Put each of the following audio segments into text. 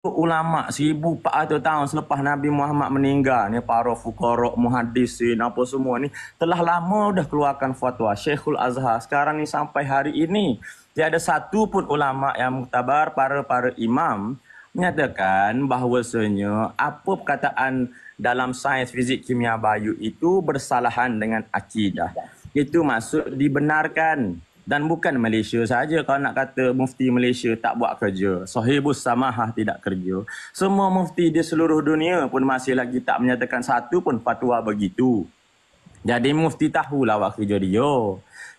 ulama 1400 tahun selepas Nabi Muhammad meninggal ni, para fuqara, muhaddisin apa semua ni telah lama dah keluarkan fatwa. Syekhul Azhar sekarang ni sampai hari ini tiada satu pun ulama yang muktabar, para imam menyatakan bahawasanya apa perkataan dalam sains fizik kimia bayu itu bersalahan dengan akidah. Itu maksud dibenarkan. Dan bukan Malaysia saja kalau nak kata mufti Malaysia tak buat kerja. Sahibus samahah tidak kerja. Semua mufti di seluruh dunia pun masih lagi tak menyatakan satu pun fatwa begitu. Jadi mufti tahulah awak kerja dia.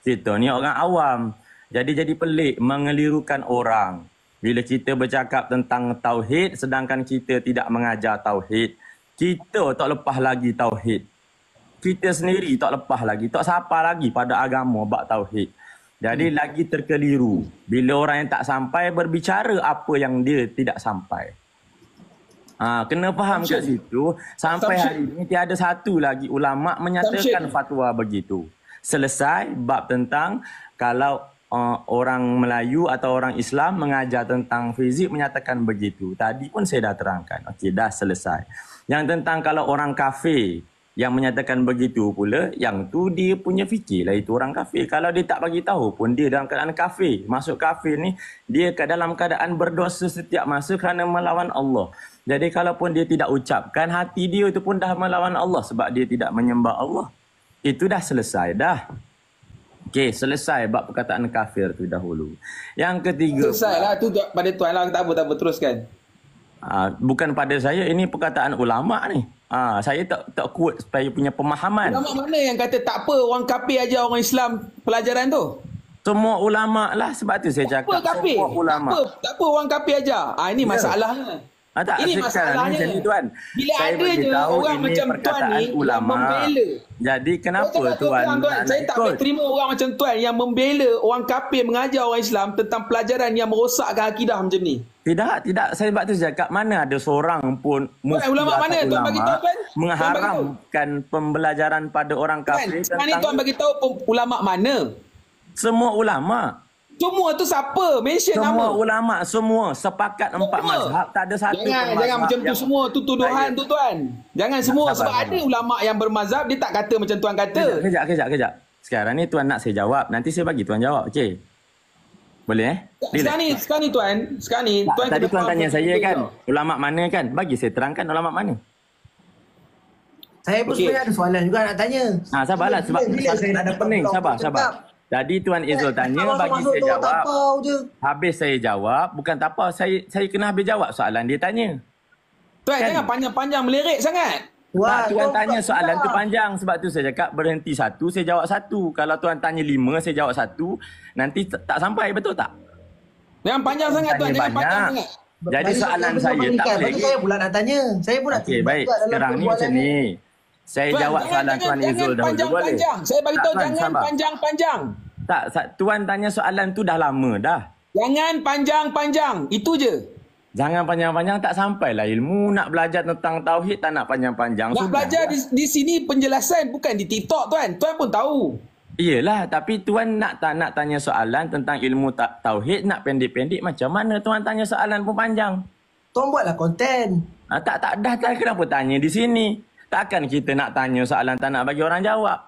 Kita ni orang awam. Jadi pelik mengelirukan orang. Bila kita bercakap tentang tauhid sedangkan kita tidak mengajar tauhid. Kita tak lepas lagi tauhid. Kita sendiri tak lepas lagi. Tak siapa lagi pada agama bab tauhid. Jadi lagi terkeliru bila orang yang tak sampai berbicara apa yang dia tidak sampai. Kena faham kat situ. Sampai hari ini tiada satu lagi ulama menyatakan fatwa begitu. Selesai bab tentang kalau orang Melayu atau orang Islam mengajar tentang fizik menyatakan begitu. Tadi pun saya dah terangkan. Okey, dah selesai. Yang tentang kalau orang kafir yang menyatakan begitu pula, yang tu dia punya fikir lah, itu orang kafir. Kalau dia tak bagi tahu pun dia dalam keadaan kafir. Masuk kafir ni dia dalam keadaan berdosa setiap masa kerana melawan Allah. Jadi kalaupun dia tidak ucapkan, hati dia itu pun dah melawan Allah sebab dia tidak menyembah Allah. Itu dah selesai dah. Okey, selesai bab perkataan kafir tu dahulu. Yang ketiga, selesailah tu pada tuan lah, tak apa teruskan. Bukan pada saya, ini perkataan ulama ni. Saya tak kuat supaya punya pemahaman. Ulama mana yang kata tak apa orang kafir aja orang Islam pelajaran tu? Semua ulama lah, sebab tu saya cakap semua ulama. Tak apa orang kafir aja. Ini masalahnya. Ini masalahnya. Ni, tuan. Bila ada je orang macam tuan ni yang membela. Jadi kenapa tuan? Saya tak boleh terima orang macam tuan yang membela orang kafir mengajar orang Islam tentang pelajaran yang merosakkan akidah macam ni. Tidak. Saya sebab tu cakap mana ada seorang pun mufti ulama mana tuan bagi tahu kan? Mengharamkan pembelajaran pada orang kafir. Sekarang ni tuan bagi tahu ulama mana? Semua ulama. Semua tu siapa? Mention nama. Semua ulama semua sepakat empat mazhab, tak ada satu Jangan macam tu semua tu tuduhan tu tuan. Jangan semua sebab ada ulama yang bermazhab dia tak kata macam tuan kata. Kejap. Sekarang ni tuan nak saya jawab, nanti saya bagi tuan jawab. Okey. Boleh Sekarang ni tuan. Tadi tuan tanya saya kan, ulama mana kan? Bagi saya terangkan ulama mana. Saya pun sebenarnya ada soalan juga nak tanya. Sabarlah sebab saya nak ada pening. Sabar. Tadi Tuan Izul tanya, bagi saya jawab. Habis saya jawab, bukan tak apa. Saya kena habis jawab soalan dia tanya. Tuan jangan panjang-panjang melirik sangat. Tuan tanya soalan tu panjang. Sebab tu saya cakap berhenti satu, saya jawab satu. Kalau tuan tanya 5, saya jawab satu. Nanti tak sampai, betul tak? Jangan panjang sangat tuan, jangan panjang sangat. Jadi soalan saya tak boleh. Saya pula nak tanya. Saya pun nak tanya. Baik, sekarang ni macam ni. Saya jawab soalan Tuan Izul dahulu, boleh? Saya bagi tahu jangan panjang-panjang. Tak, Tuan tanya soalan tu dah lama dah. Jangan panjang-panjang, itu je. Jangan panjang-panjang, tak sampailah ilmu. Nak belajar tentang tauhid tak nak panjang-panjang. Nak belajar di sini penjelasan, bukan di TikTok tuan. Tuan pun tahu. Iyalah, tapi tuan nak tanya soalan tentang ilmu tauhid nak pendek-pendek, macam mana tuan tanya soalan pun panjang? Tuan buatlah konten. Tak dah kenapa tanya di sini? Takkan kita nak tanya soalan tak nak bagi orang jawab.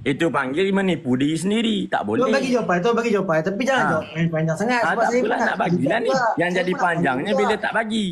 Itu panggil menipu diri sendiri. Tak boleh. Tuan bagi jawapan. Tapi jangan jawab panjang sangat. Sebab tak saya pula nak bagi lah ni. Yang jadi panjangnya bila tak bagi.